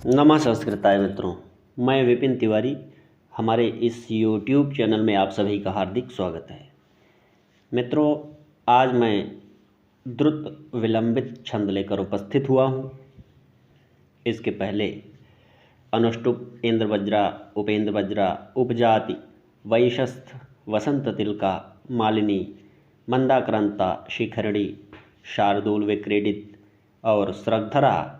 नमः संस्कृताय मित्रों, मैं विपिन तिवारी। हमारे इस YouTube चैनल में आप सभी का हार्दिक स्वागत है। मित्रों, आज मैं द्रुत विलंबित छंद लेकर उपस्थित हुआ हूँ। इसके पहले अनुष्टुप, इंद्र वज्रा, उपेंद्र वज्रा, उपजाति, वैशस्थ, वसंत तिलका, मालिनी, मंदाक्रांता, शिखरणी, शार्दूल विक्रीडित और श्रद्धरा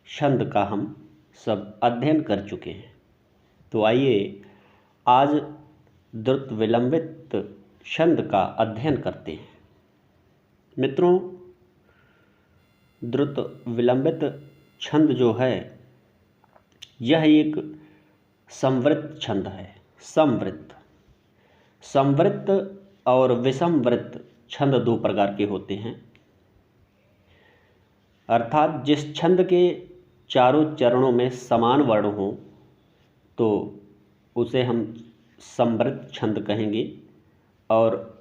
छंद का हम सब अध्ययन कर चुके हैं। तो आइए आज द्रुत विलंबित छंद का अध्ययन करते हैं। मित्रों, द्रुत विलंबित छंद जो है यह एक समवृत्त छंद है। समवृत्त और विषमवृत्त छंद दो प्रकार के होते हैं। अर्थात जिस छंद के चारों चरणों में समान वर्ण हो तो उसे हम समवृत्त छंद कहेंगे, और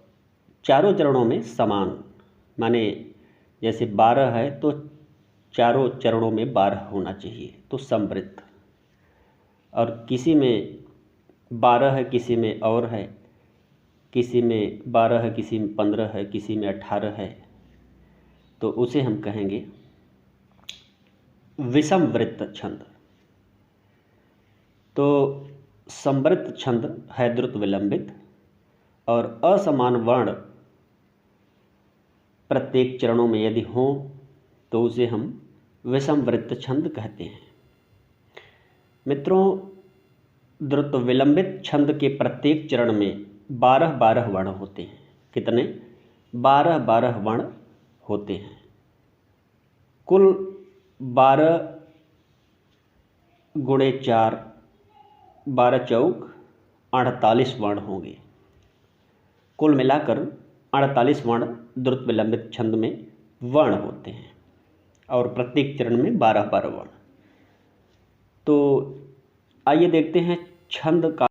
चारों चरणों में समान माने जैसे 12 है तो चारों चरणों में 12 होना चाहिए, तो समवृत्त। और किसी में 12 है, किसी में और है, किसी में 12 है, किसी में 15 है, किसी में 18 है, तो उसे हम कहेंगे विषमवृत्त छंद। तो समवृत्त छंद है द्रुत विलंबित, और असमान वर्ण प्रत्येक चरणों में यदि हो तो उसे हम विषमवृत्त छंद कहते हैं। मित्रों, द्रुत विलंबित छंद के प्रत्येक चरण में 12-12 वर्ण होते हैं। कितने? 12-12 वर्ण होते हैं। कुल 12 गुणे 4, 12 चौक 48 वर्ण होंगे। कुल मिलाकर 48 वर्ण द्रुत विलंबित छंद में वर्ण होते हैं, और प्रत्येक चरण में 12-12 वर्ण। तो आइए देखते हैं छंद का।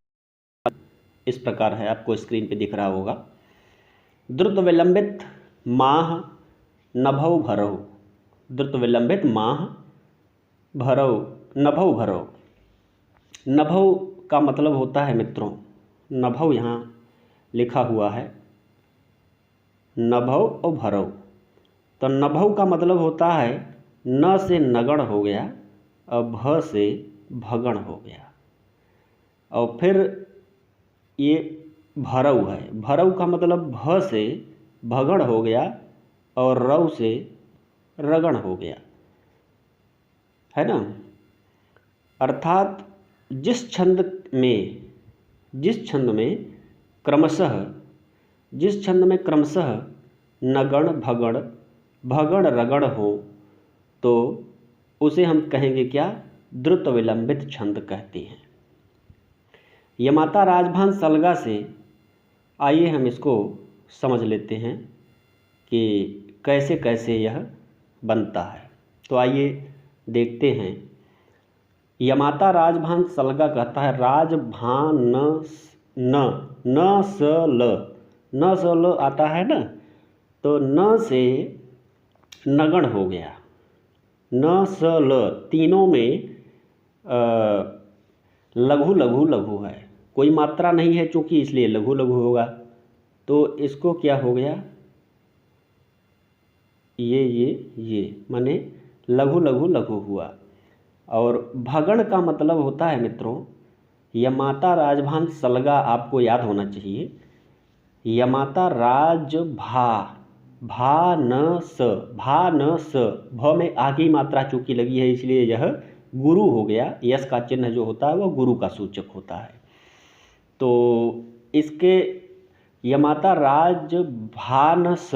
इस प्रकार है, आपको स्क्रीन पे दिख रहा होगा। द्रुत विलंबित माह नभौ भरौ। द्रुत विलंबित माह भरौ, नभौ भरौ। नभौ का मतलब होता है मित्रों, नभौ यहाँ लिखा हुआ है, नभौ और भरौ। तो नभौ का मतलब होता है न से नगण हो गया और भ से भगण हो गया, और फिर ये भरौ है। भरौ का मतलब भ से भगण हो गया और रौ से रगण हो गया, है ना। अर्थात जिस छंद में क्रमशः नगण भगण रगण हो तो उसे हम कहेंगे क्या? द्रुत विलंबित छंद कहते हैं। यमाता राजभान सलगा से आइए हम इसको समझ लेते हैं कि कैसे कैसे यह बनता है। तो आइए देखते हैं। यमाता राजभान सलगा कहता है राजभान न स ल आता है ना, तो न से नगण हो गया, न स ल तीनों में लघु लघु लघु है, कोई मात्रा नहीं है चूंकि, इसलिए लघु लघु होगा। तो इसको क्या हो गया? ये माने लघु लघु लघु हुआ। और भगण का मतलब होता है मित्रों, यमाता राजभान सलगा आपको याद होना चाहिए। यमाता राज भा न स, भ में आ की मात्रा चूंकि लगी है इसलिए यह गुरु हो गया। यश का चिन्ह जो होता है वह गुरु का सूचक होता है। तो इसके यमाता राज भा न स,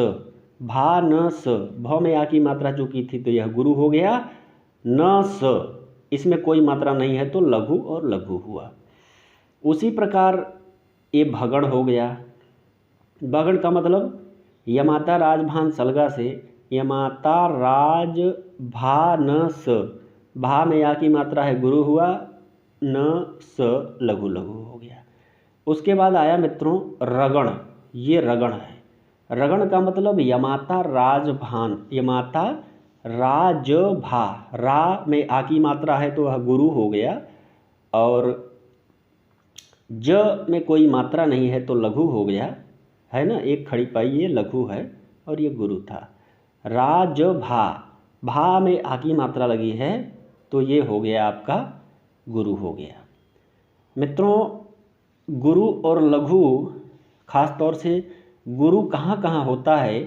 भ में आ की मात्रा चूंकि थी तो यह गुरु हो गया। न स, इसमें कोई मात्रा नहीं है तो लघु और लघु हुआ। उसी प्रकार ये भगण हो गया। भगण का मतलब यमाता राजभान सलगा से यमाता राज भा न स, भा में या की मात्रा है गुरु हुआ, न स लघु लघु हो गया। उसके बाद आया मित्रों रगण। ये रगण है। रगण का मतलब यमाता राज भा, रा में आ की मात्रा है तो वह गुरु हो गया, और ज में कोई मात्रा नहीं है तो लघु हो गया, है ना, एक खड़ी पाई ये लघु है और ये गुरु था। राज भा, भा में आ की मात्रा लगी है तो ये हो गया आपका गुरु हो गया। मित्रों, गुरु और लघु, खास तौर से गुरु कहाँ कहाँ होता है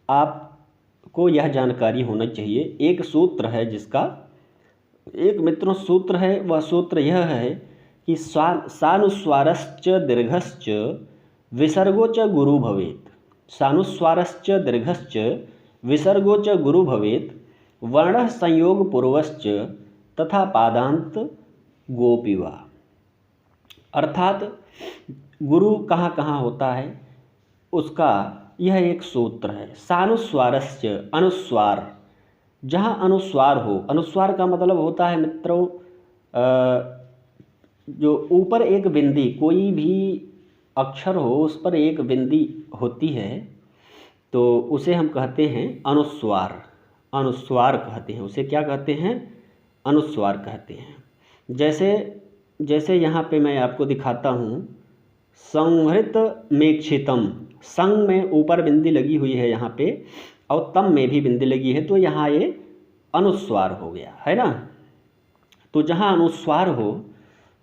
आपको यह जानकारी होना चाहिए। एक सूत्र है जिसका, एक मित्रों सूत्र है, वह सूत्र यह है कि सानुस्वारश्च दीर्घश्च विसर्गो च गुरु भवेत्। सानुस्वारश्च दीर्घश्च विसर्गो च गुरु भवेत्, वर्ण संयोग पूर्वश्च तथा पादांत गोपिवा। अर्थात गुरु कहाँ कहाँ होता है उसका यह एक सूत्र है। सानुस्वारस्य, अनुस्वार, जहाँ अनुस्वार हो, अनुस्वार का मतलब होता है मित्रों जो ऊपर एक बिंदी, कोई भी अक्षर हो उस पर एक बिंदी होती है तो उसे हम कहते हैं अनुस्वार। अनुस्वार कहते हैं उसे, क्या कहते हैं, अनुस्वार कहते हैं। जैसे यहाँ पे मैं आपको दिखाता हूँ, संहृत मेक्षितम, संग में ऊपर बिंदी लगी हुई है यहाँ पे और तम में भी बिंदी लगी है तो यहाँ ये अनुस्वार हो गया, है ना। तो जहाँ अनुस्वार हो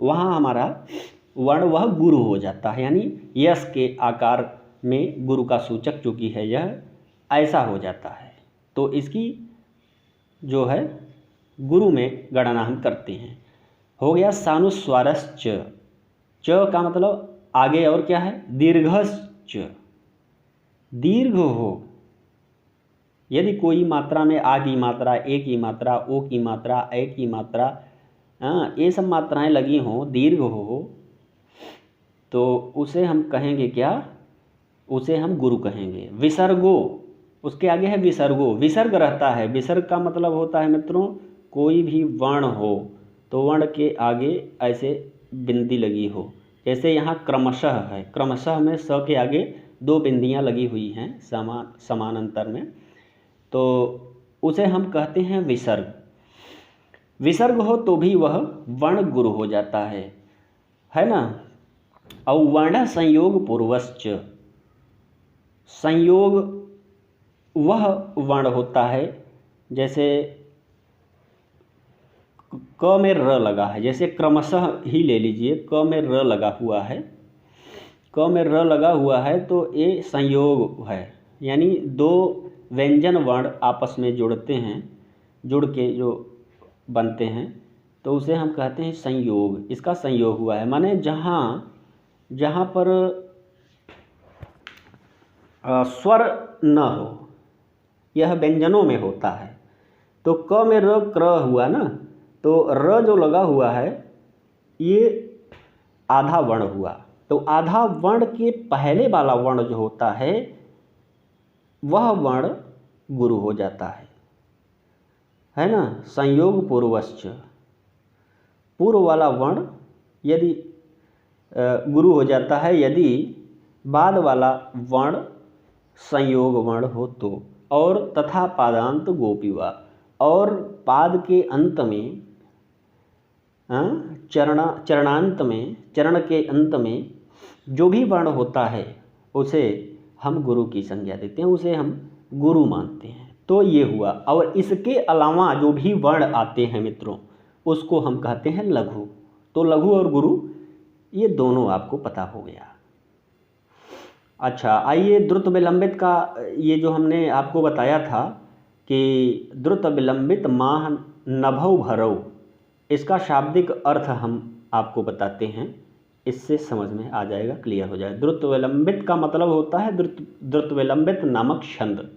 वहाँ हमारा वर्ण वह गुरु हो जाता है, यानी यश के आकार में गुरु का सूचक चूँकि है यह ऐसा हो जाता है, तो इसकी जो है गुरु में गणना हम करते हैं। हो गया सानुस्वारश्च, च का मतलब आगे और क्या है, दीर्घश्च, दीर्घ हो। यदि कोई मात्रा में आ की मात्रा, ए की मात्रा, ओ की मात्रा, ए की मात्रा, ये सब मात्राएं लगी हों, दीर्घ हो, तो उसे हम कहेंगे क्या, उसे हम गुरु कहेंगे। विसर्गो, उसके आगे है विसर्गो, विसर्ग रहता है। विसर्ग का मतलब होता है मित्रों कोई भी वर्ण हो तो वर्ण के आगे ऐसे बिंदी लगी हो। जैसे यहाँ क्रमशः है, क्रमशः में स के आगे दो बिंदियाँ लगी हुई हैं समान अंतर में, तो उसे हम कहते हैं विसर्ग। विसर्ग हो तो भी वह वर्ण गुरु हो जाता है ना। और वर्ण संयोग पूर्वश्च, संयोग वह वर्ण होता है, जैसे क में र लगा है, जैसे क्रमशः ही ले लीजिए, क में र लगा हुआ है, क में र लगा हुआ है तो ये संयोग है, यानी दो व्यंजन वर्ण आपस में जुड़ते हैं, जुड़ के जो बनते हैं तो उसे हम कहते हैं संयोग। इसका संयोग हुआ है, माने जहाँ पर स्वर न हो, यह व्यंजनों में होता है। तो क में र क्र हुआ ना, तो र जो लगा हुआ है ये आधा वर्ण हुआ, तो आधा वर्ण के पहले वाला वर्ण जो होता है वह वर्ण गुरु हो जाता है ना। संयोग पूर्वश्च, पूर्व वाला वर्ण यदि गुरु हो जाता है यदि बाद वाला वर्ण संयोग वर्ण हो तो। और तथा पादांत गोपीवा, और पाद के अंत में, चरणांत में, चरण के अंत में जो भी वर्ण होता है उसे हम गुरु की संज्ञा देते हैं, उसे हम गुरु मानते हैं। तो ये हुआ। और इसके अलावा जो भी वर्ण आते हैं मित्रों उसको हम कहते हैं लघु। तो लघु और गुरु ये दोनों आपको पता हो गया। अच्छा, आइए द्रुत विलंबित का, ये जो हमने आपको बताया था कि द्रुत विलंबित माह नभौ भरौ, इसका शाब्दिक अर्थ हम आपको बताते हैं, इससे समझ में आ जाएगा, क्लियर हो जाएगा। द्रुत विलंबित का मतलब होता है द्रुत विलंबित नामक छंद।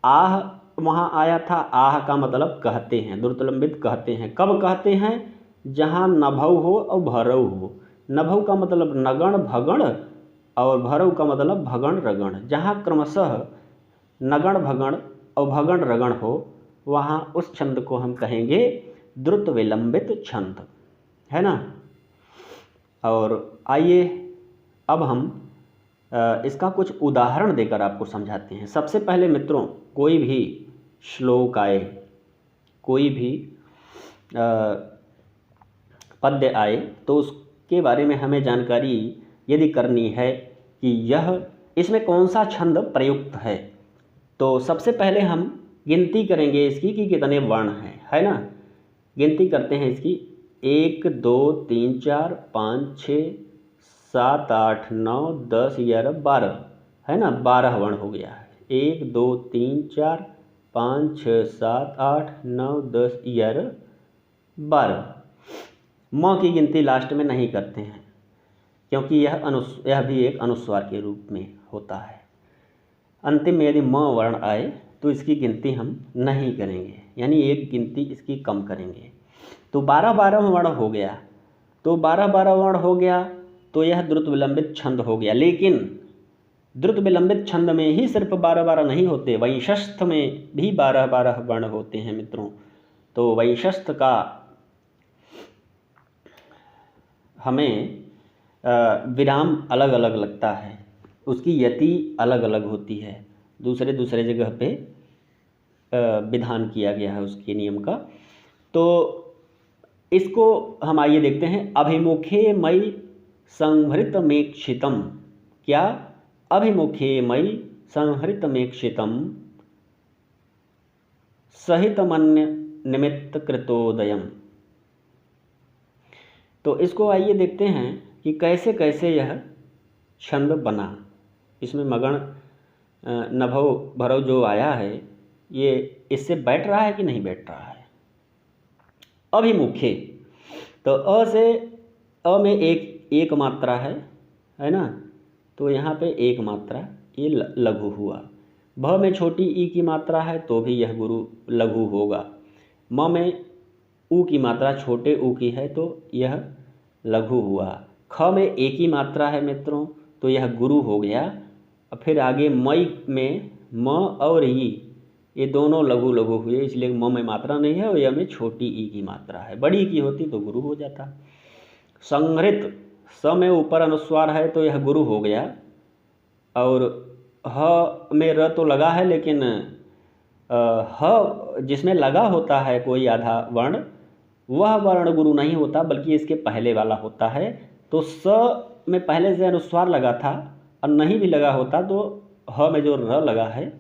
आह वहाँ आया था, आह का मतलब कहते हैं, द्रुत विलंबित कहते हैं। कब कहते हैं, जहाँ नभौ हो और भरौ हो। नभौ का मतलब नगण भगण और भरौ का मतलब भगण रगण। जहाँ क्रमशः नगण भगण और भगण रगण हो वहाँ उस छंद को हम कहेंगे द्रुत विलंबित छंद, है ना। और आइए अब हम इसका कुछ उदाहरण देकर आपको समझाते हैं। सबसे पहले मित्रों कोई भी श्लोक आए, कोई भी पद्य आए, तो उसके बारे में हमें जानकारी यदि करनी है कि यह इसमें कौन सा छंद प्रयुक्त है, तो सबसे पहले हम गिनती करेंगे इसकी कि कितने वर्ण हैं, है ना। गिनती करते हैं इसकी, 1 2 3 4 5 6 7 8 9 10 11 12, है ना, 12 वर्ण हो गया है। 1 2 3 4 5 6 7 8 9 10 11 12। म की गिनती लास्ट में नहीं करते हैं, क्योंकि यह भी एक अनुस्वार के रूप में होता है। अंतिम में यदि म वर्ण आए तो इसकी गिनती हम नहीं करेंगे, यानी एक गिनती इसकी कम करेंगे। तो 12 वर्ण हो गया, तो 12 वर्ण हो गया तो यह द्रुत विलंबित छंद हो गया। लेकिन द्रुत विलंबित छंद में ही सिर्फ 12 नहीं होते, वैशस्थ में भी 12 वर्ण होते हैं मित्रों। तो वैशस्थ का हमें विराम अलग अलग लगता है, उसकी यति अलग अलग होती है, दूसरे जगह पे विधान किया गया है उसके नियम का। तो इसको हम आइए देखते हैं। अभिमुखे मयि संहृतमेक्षितम, क्या? अभिमुखे मयि संहृतमेक्षितम सहितमन्य निमित्त कृतोदयम। तो इसको आइए देखते हैं कि कैसे कैसे यह छंद बना। इसमें मगण नभो भरव जो आया है, ये इससे बैठ रहा है कि नहीं बैठ रहा है। अभिमुखे, तो अ से अ में एक मात्रा है ना, तो यहाँ पे एक मात्रा, ये लघु हुआ। भ में छोटी ई की मात्रा है तो भी यह गुरु लघु होगा। म में ऊ की मात्रा छोटे ऊ की है तो यह लघु हुआ। ख में एक ही मात्रा है मित्रों तो यह गुरु हो गया। और फिर आगे मई में म और ई, ये दोनों लघु लघु हुए, इसलिए म में मात्रा नहीं है और यह में छोटी ई की मात्रा है, बड़ी ई की होती तो गुरु हो जाता। संहृत, स में ऊपर अनुस्वार है तो यह गुरु हो गया। और ह में र तो लगा है, लेकिन ह जिसमें लगा होता है कोई आधा वर्ण, वह वर्ण गुरु नहीं होता, बल्कि इसके पहले वाला होता है। तो स में पहले से अनुस्वार लगा था और नहीं भी लगा होता तो ह में जो र लगा है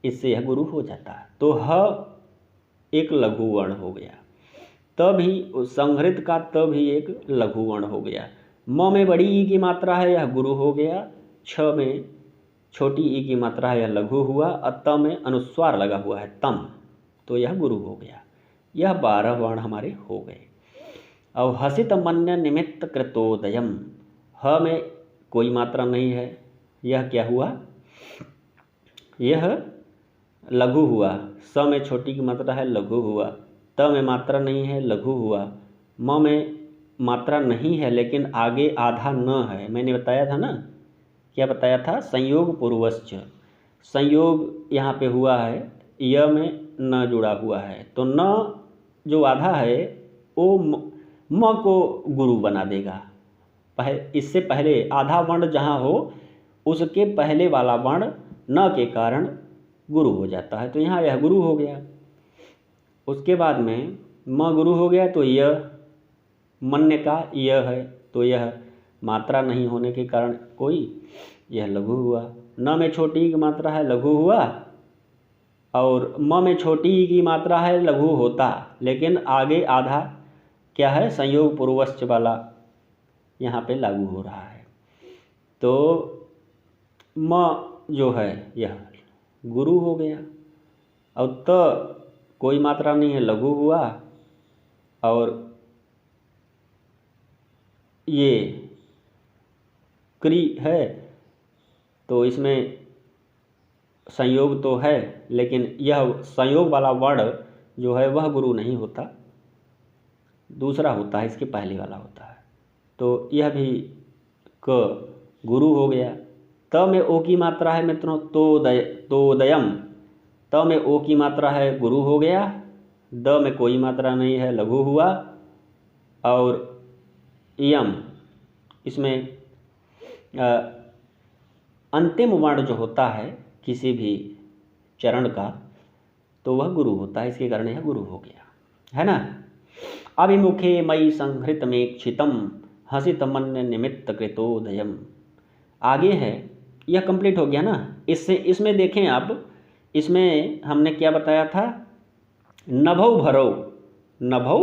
इससे यह गुरु हो जाता है। तो ह एक लघु वर्ण हो गया, तभी संहृत का तभी एक लघु वर्ण हो गया। म में बड़ी ई की मात्रा है, यह गुरु हो गया। छ में छोटी ई की मात्रा है, यह लघु हुआ। और त में अनुस्वार लगा हुआ है तम, तो यह गुरु हो गया। यह 12 वर्ण हमारे हो गए। अब हसित मन्य निमित्त कृतोदयम, ह में कोई मात्रा नहीं है, यह क्या हुआ? यह लघु हुआ। स में छोटी की मात्रा है, लघु हुआ। त में मात्रा नहीं है, लघु हुआ। म में मात्रा नहीं है लेकिन आगे आधा न है, मैंने बताया था ना, क्या बताया था? संयोग पूर्वश्च, संयोग यहाँ पे हुआ है, य में न जुड़ा हुआ है, तो न जो आधा है वो म को गुरु बना देगा। इससे पहले आधा वर्ण जहाँ हो उसके पहले वाला वर्ण न के कारण गुरु हो जाता है, तो यहाँ यह गुरु हो गया। उसके बाद में म गुरु हो गया तो यह मन्य का यह है, तो यह मात्रा नहीं होने के कारण कोई, यह लघु हुआ। न में छोटी की मात्रा है, लघु हुआ। और म में छोटी ई की मात्रा है, लघु होता, लेकिन आगे आधा क्या है? संयोग पूर्वश्च वाला यहाँ पे लागू हो रहा है। तो म जो है यह गुरु हो गया। और त कोई मात्रा नहीं है, लघु हुआ। और ये क्री है तो इसमें संयोग तो है, लेकिन यह संयोग वाला वर्ण जो है वह गुरु नहीं होता, दूसरा होता है, इसके पहले वाला होता है। तो यह भी क गुरु हो गया। त में ओ की मात्रा है मित्रों, तोदयम, त में ओ की मात्रा है, गुरु हो गया। द में कोई मात्रा नहीं है, लघु हुआ। और यम, इसमें अंतिम वर्ण जो होता है किसी भी चरण का, तो वह गुरु होता है, इसके कारण यह गुरु हो गया, है ना। अभिमुखे मयि संहृत में क्षितम हसित मन निमित्त कृतोदयम। आगे है, यह कंप्लीट हो गया ना। इससे इसमें देखें आप, इसमें हमने क्या बताया था, नभौ भरौ, नभौ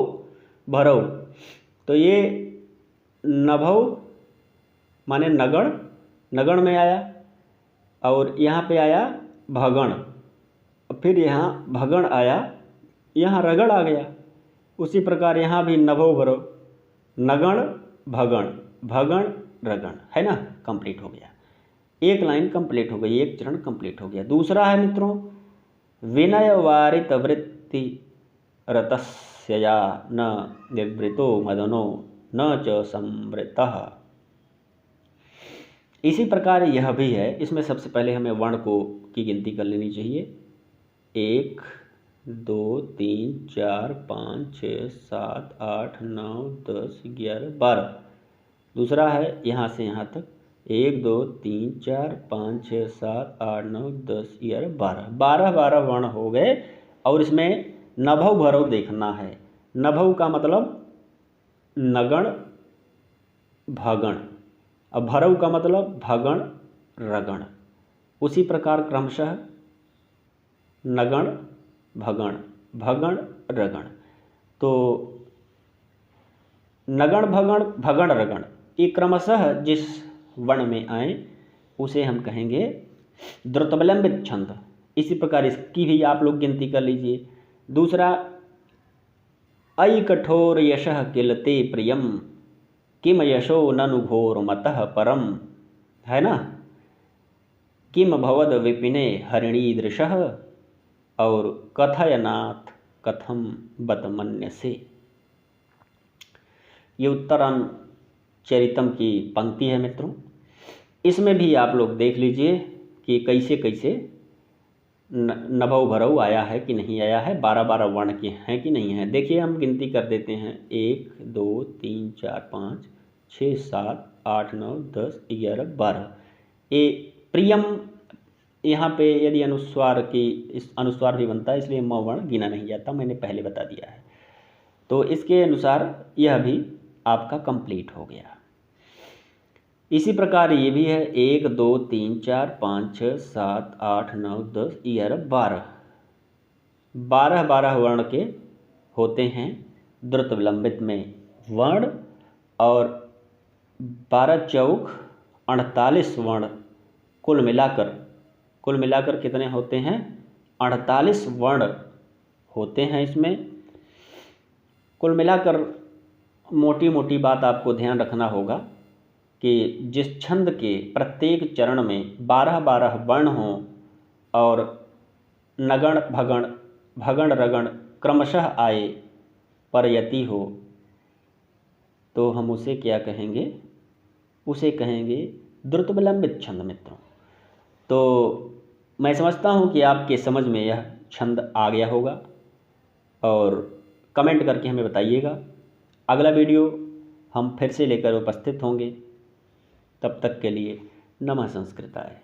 भरौ। तो ये नभौ माने नगण, नगण में आया, और यहाँ पे आया भगण, फिर यहाँ भगण आया, यहाँ रगड़ आ गया। उसी प्रकार यहाँ भी नभो भरो, नगण भगण, भगण रगण, है ना। कंप्लीट हो गया, एक लाइन कंप्लीट हो गई, एक चरण कंप्लीट हो गया। दूसरा है मित्रों, विनय वारित वृत्ति रतस्यया न निवृतो मदनो न च संवृतः। इसी प्रकार यह भी है। इसमें सबसे पहले हमें वर्ण को की गिनती कर लेनी चाहिए। 1 2 3 4 5 6 7 8 9 10 11 12। दूसरा है यहाँ से यहाँ तक 1 2 3 4 5 6 7 8 9 10 11 12, 12 वर्ण हो गए। और इसमें नभौ भरौ देखना है। नभौ का मतलब नगण भगण, अब भरौ का मतलब भगण रगण। उसी प्रकार क्रमशः नगण भगण, भगण रगण। तो नगण भगण भगण रगण ये क्रमशः जिस वर्ण में आए उसे हम कहेंगे द्रुतविलंबित छंद। इसी प्रकार इसकी भी आप लोग गिनती कर लीजिए। दूसरा, अयि कठोर यशः किल ते प्रियम किम यशो ननु घोर मतः परम, है ना। किम भवद विपिने हरिणीदृशः और कथयनाथ कथम बत मन्यसे। ये उत्तरन चरितम की पंक्ति है मित्रों। इसमें भी आप लोग देख लीजिए कि कैसे कैसे नभौ भरौ आया है कि नहीं आया है, 12 वर्ण के हैं कि नहीं है। देखिए हम गिनती कर देते हैं, 1 2 3 4 5 6 7 8 9 10 11 12। ये प्रियम, यहाँ पे यदि अनुस्वार की इस अनुस्वार भी बनता है, इसलिए म वर्ण गिना नहीं जाता, मैंने पहले बता दिया है। तो इसके अनुसार यह भी आपका कंप्लीट हो गया। इसी प्रकार ये भी है, 1 2 3 4 5 6 7 8 9 10 11 12, 12 वर्ण के होते हैं द्रुत विलंबित में वर्ण। और 12 चौक 48 वर्ण कुल मिलाकर कितने होते हैं, 48 वर्ण होते हैं इसमें। कुल मिलाकर मोटी मोटी बात आपको ध्यान रखना होगा कि जिस छंद के प्रत्येक चरण में 12 वर्ण हों और नगण भगण भगण रगण क्रमशः आए पर यति हो, तो हम उसे क्या कहेंगे, उसे कहेंगे द्रुत विलंबित छंद मित्रों। तो मैं समझता हूँ कि आपके समझ में यह छंद आ गया होगा, और कमेंट करके हमें बताइएगा। अगला वीडियो हम फिर से लेकर उपस्थित होंगे। तब तक के लिए नमः संस्कृताय।